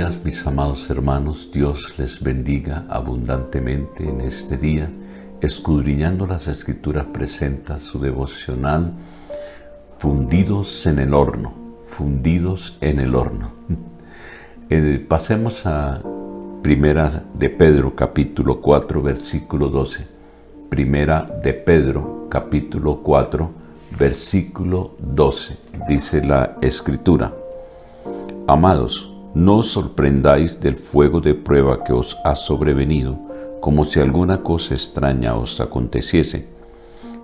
días, mis amados hermanos. Dios les bendiga abundantemente en este día. Escudriñando las Escrituras presenta su devocional Fundidos en el horno. Fundidos en el horno. Pasemos a Primera de Pedro, capítulo 4, versículo 12. Primera de Pedro, capítulo 4, versículo 12. Dice la Escritura: Amados, no os sorprendáis del fuego de prueba que os ha sobrevenido, como si alguna cosa extraña os aconteciese,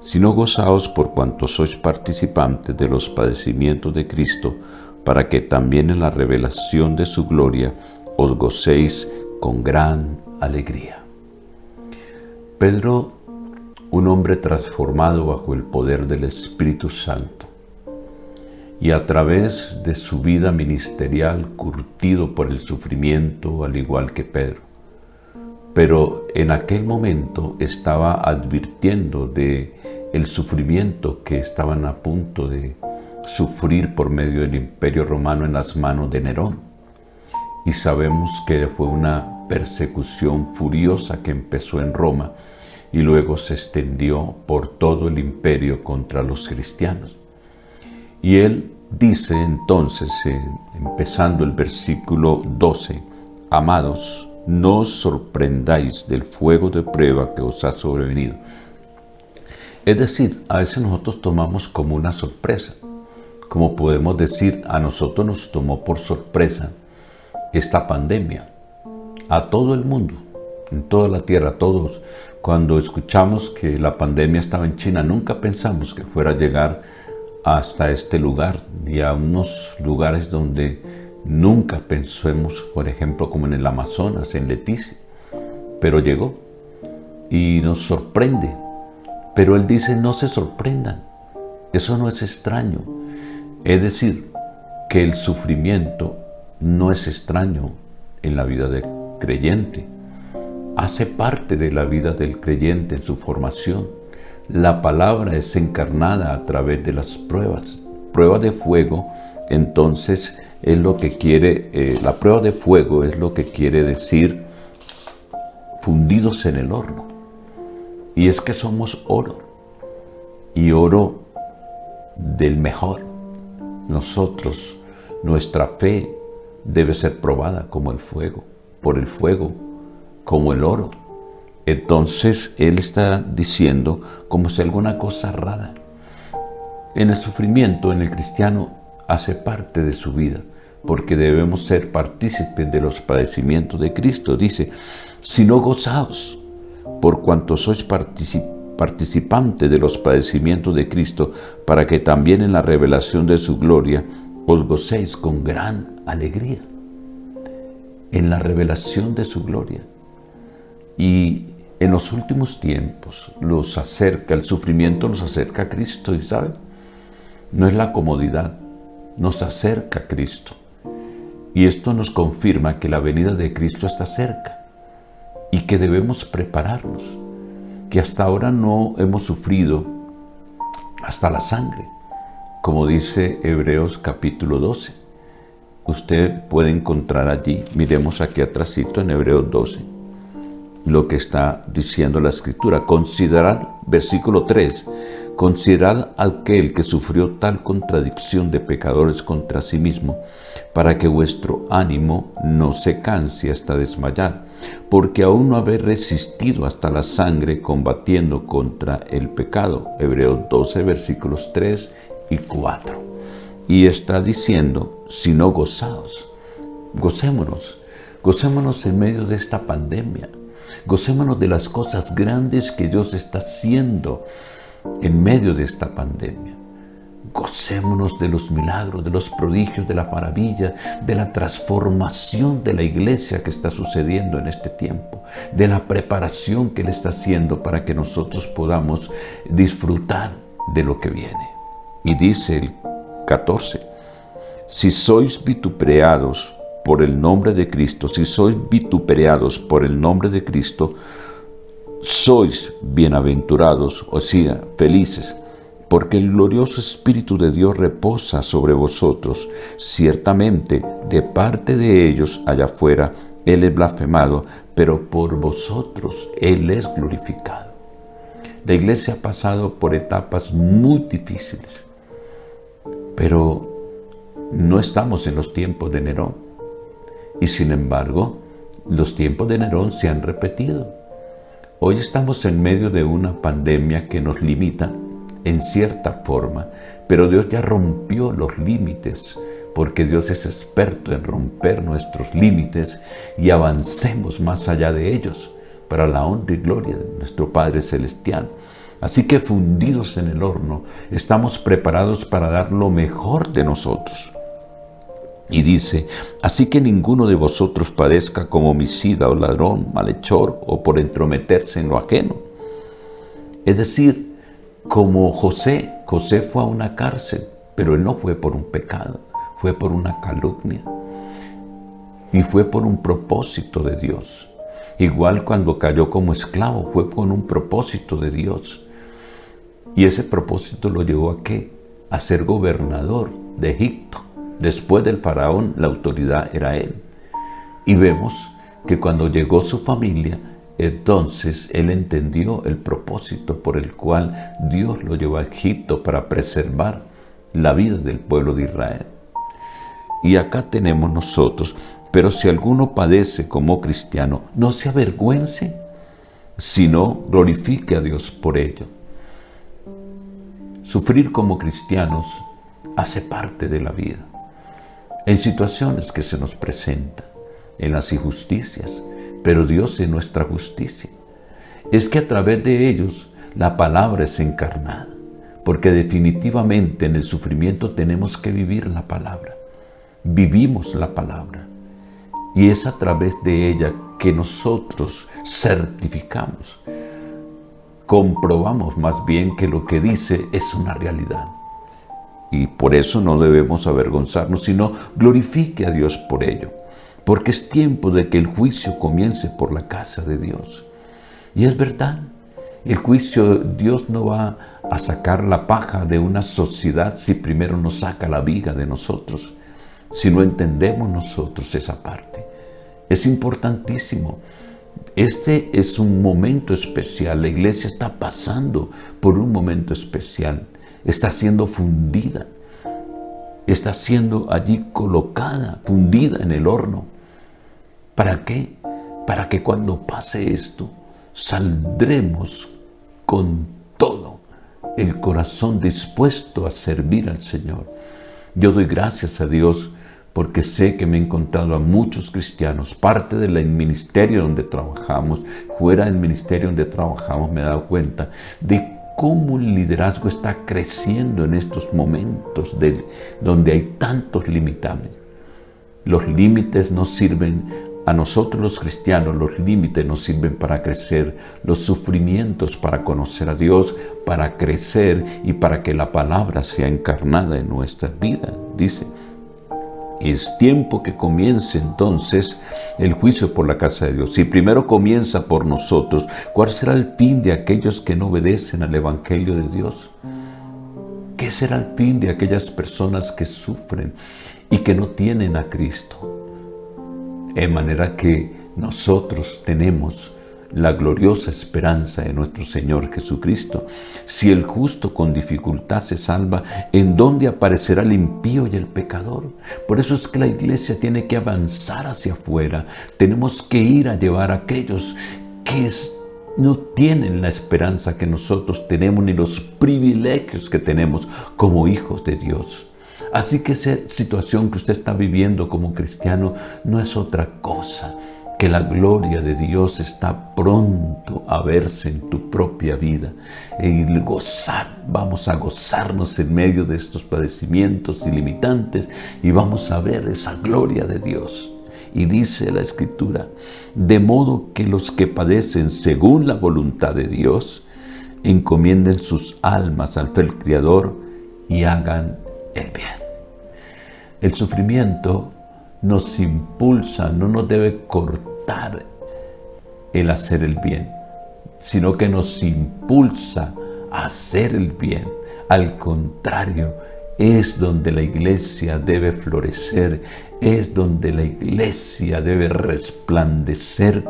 sino gozaos por cuanto sois participantes de los padecimientos de Cristo, para que también en la revelación de su gloria os gocéis con gran alegría. Pedro, un hombre transformado bajo el poder del Espíritu Santo, y a través de su vida ministerial curtido por el sufrimiento, al igual que Pedro. Pero en aquel momento estaba advirtiendo de el sufrimiento que estaban a punto de sufrir por medio del Imperio Romano en las manos de Nerón. Y sabemos que fue una persecución furiosa que empezó en Roma y luego se extendió por todo el imperio contra los cristianos. Y él dice entonces, empezando el versículo 12, Amados, no os sorprendáis del fuego de prueba que os ha sobrevenido. Es decir, a veces nosotros tomamos como una sorpresa, como podemos decir, a nosotros nos tomó por sorpresa esta pandemia, a todo el mundo, en toda la tierra, todos. Cuando escuchamos que la pandemia estaba en China, nunca pensamos que fuera a llegar hasta este lugar y a unos lugares donde nunca pensemos, por ejemplo, como en el Amazonas, en Leticia, pero llegó y nos sorprende. Pero él dice, no se sorprendan, eso no es extraño. Es decir, que el sufrimiento no es extraño en la vida del creyente, hace parte de la vida del creyente en su formación. La palabra es encarnada a través de las pruebas. Prueba de fuego, entonces, es lo que quiere, la prueba de fuego es lo que quiere decir fundidos en el horno. Y es que somos oro, y oro del mejor. Nosotros, nuestra fe debe ser probada como el fuego, por el fuego, como el oro. Entonces él está diciendo como si alguna cosa rara. En el sufrimiento, en el cristiano, hace parte de su vida, porque debemos ser partícipes de los padecimientos de Cristo. Dice, sino gozaos, por cuanto sois participantes de los padecimientos de Cristo, para que también en la revelación de su gloria os gocéis con gran alegría. En la revelación de su gloria. Y en los últimos tiempos el sufrimiento nos acerca a Cristo, y ¿saben? No es la comodidad, nos acerca a Cristo. Y esto nos confirma que la venida de Cristo está cerca y que debemos prepararnos, que hasta ahora no hemos sufrido hasta la sangre, como dice Hebreos capítulo 12. Usted puede encontrar allí, miremos aquí atrásito en Hebreos 12, lo que está diciendo la Escritura. Considerad, versículo 3, considerad aquel que sufrió tal contradicción de pecadores contra sí mismo, para que vuestro ánimo no se canse hasta desmayar, porque aún no habéis resistido hasta la sangre combatiendo contra el pecado. Hebreos 12, versículos 3 y 4. Y está diciendo, si no gozaos, gocémonos en medio de esta pandemia. Gocémonos de las cosas grandes que Dios está haciendo en medio de esta pandemia. Gocémonos de los milagros, de los prodigios, de la maravilla, de la transformación de la iglesia que está sucediendo en este tiempo, de la preparación que Él está haciendo para que nosotros podamos disfrutar de lo que viene. Y dice el 14, si sois vituperados por el nombre de Cristo, sois bienaventurados, o sea, felices, porque el glorioso Espíritu de Dios reposa sobre vosotros. Ciertamente, de parte de ellos allá afuera, Él es blasfemado, pero por vosotros Él es glorificado. La iglesia ha pasado por etapas muy difíciles, pero no estamos en los tiempos de Nerón. Y sin embargo, los tiempos de Nerón se han repetido. Hoy estamos en medio de una pandemia que nos limita en cierta forma, pero Dios ya rompió los límites, porque Dios es experto en romper nuestros límites y avancemos más allá de ellos, para la honra y gloria de nuestro Padre Celestial. Así que fundidos en el horno, estamos preparados para dar lo mejor de nosotros. Y dice, así que ninguno de vosotros padezca como homicida o ladrón, malhechor o por entrometerse en lo ajeno. Es decir, como José fue a una cárcel, pero él no fue por un pecado, fue por una calumnia. Y fue por un propósito de Dios. Igual cuando cayó como esclavo, fue con un propósito de Dios. Y ese propósito lo llevó ¿a qué? A ser gobernador de Egipto. Después del faraón, la autoridad era él. Y vemos que cuando llegó su familia, entonces él entendió el propósito por el cual Dios lo llevó a Egipto para preservar la vida del pueblo de Israel. Y acá tenemos nosotros, pero si alguno padece como cristiano, no se avergüence, sino glorifique a Dios por ello. Sufrir como cristianos hace parte de la vida. En situaciones que se nos presentan, en las injusticias, pero Dios es nuestra justicia. Es que a través de ellos la palabra es encarnada, porque definitivamente en el sufrimiento tenemos que vivir la palabra. Vivimos la palabra y es a través de ella que nosotros certificamos, comprobamos más bien que lo que dice es una realidad. Y por eso no debemos avergonzarnos, sino glorifique a Dios por ello. Porque es tiempo de que el juicio comience por la casa de Dios. Y es verdad, el juicio, Dios no va a sacar la paja de una sociedad si primero nos saca la viga de nosotros. Si no entendemos nosotros esa parte. Es importantísimo. Este es un momento especial. La iglesia está pasando por un momento especial. Está siendo fundida, está siendo allí colocada, fundida en el horno. ¿Para qué? Para que cuando pase esto, saldremos con todo el corazón dispuesto a servir al Señor. Yo doy gracias a Dios porque sé que me he encontrado a muchos cristianos, parte del ministerio donde trabajamos, fuera del ministerio donde trabajamos, me he dado cuenta de cómo el liderazgo está creciendo en estos momentos donde hay tantos limitantes. Los límites nos sirven, a nosotros los cristianos, los límites nos sirven para crecer, los sufrimientos para conocer a Dios, para crecer y para que la palabra sea encarnada en nuestras vidas, dice. Es tiempo que comience entonces el juicio por la casa de Dios. Si primero comienza por nosotros, ¿cuál será el fin de aquellos que no obedecen al Evangelio de Dios? ¿Qué será el fin de aquellas personas que sufren y que no tienen a Cristo? De manera que nosotros tenemos la gloriosa esperanza de nuestro Señor Jesucristo. Si el justo con dificultad se salva, ¿en dónde aparecerá el impío y el pecador? Por eso es que la iglesia tiene que avanzar hacia afuera. Tenemos que ir a llevar a aquellos que no tienen la esperanza que nosotros tenemos, ni los privilegios que tenemos como hijos de Dios. Así que esa situación que usted está viviendo como cristiano no es otra cosa que la gloria de Dios está pronto a verse en tu propia vida y vamos a gozarnos en medio de estos padecimientos ilimitantes y vamos a ver esa gloria de Dios. Y dice la Escritura, de modo que los que padecen según la voluntad de Dios, encomienden sus almas al fiel Criador y hagan el bien. El sufrimiento nos impulsa, no nos debe cortar el hacer el bien, sino que nos impulsa a hacer el bien, Al contrario, es donde la iglesia debe florecer, es donde la iglesia debe resplandecer,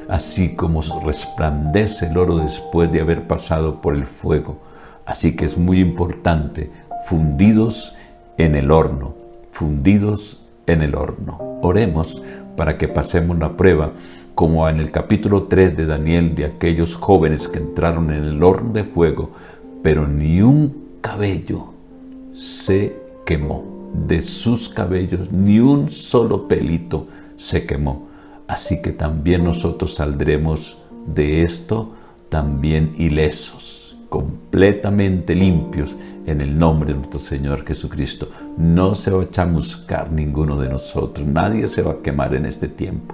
así como resplandece el oro después de haber pasado por el fuego. Así que es muy importante, fundidos en el horno, fundidos en el horno. Oremos para que pasemos la prueba, como en el capítulo 3 de Daniel, de aquellos jóvenes que entraron en el horno de fuego, pero ni un cabello se quemó. De sus cabellos ni un solo pelito se quemó. Así que también nosotros saldremos de esto también ilesos, completamente limpios en el nombre de nuestro Señor Jesucristo. No se va a chamuscar ninguno de nosotros, nadie se va a quemar en este tiempo.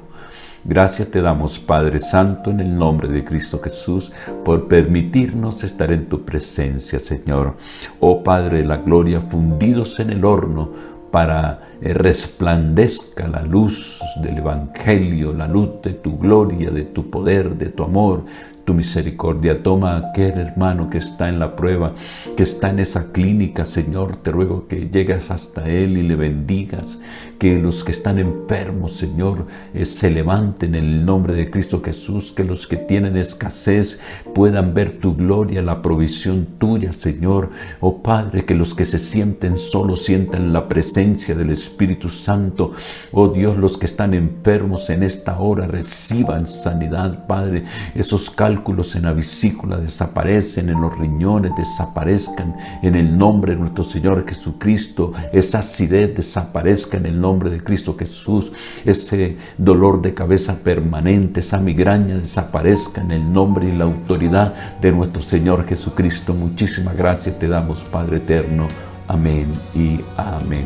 Gracias te damos, Padre Santo, en el nombre de Cristo Jesús, por permitirnos estar en tu presencia, Señor. Oh Padre de la gloria, fundidos en el horno, para resplandezca la luz del Evangelio, la luz de tu gloria, de tu poder, de tu amor, tu misericordia. Toma a aquel hermano que está en la prueba, que está en esa clínica, Señor, te ruego que llegues hasta él y le bendigas, que los que están enfermos, Señor, se levanten en el nombre de Cristo Jesús, que los que tienen escasez puedan ver tu gloria, la provisión tuya, Señor. Oh Padre, que los que se sienten solos sientan la presencia del Espíritu Santo. Oh Dios, los que están enfermos en esta hora reciban sanidad, Padre. Esos cálculos en la vesícula desaparecen, en los riñones desaparezcan en el nombre de nuestro Señor Jesucristo. Esa acidez desaparezca en el nombre de Cristo Jesús. Ese dolor de cabeza permanente, esa migraña desaparezca en el nombre y la autoridad de nuestro Señor Jesucristo. Muchísimas gracias te damos, Padre eterno. Amén y amén.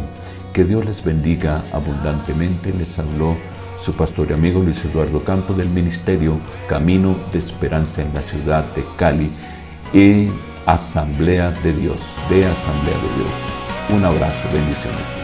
Que Dios les bendiga abundantemente. Les habló su pastor y amigo Luis Eduardo Campos del Ministerio Camino de Esperanza en la ciudad de Cali y Asamblea de Dios, Un abrazo, bendiciones.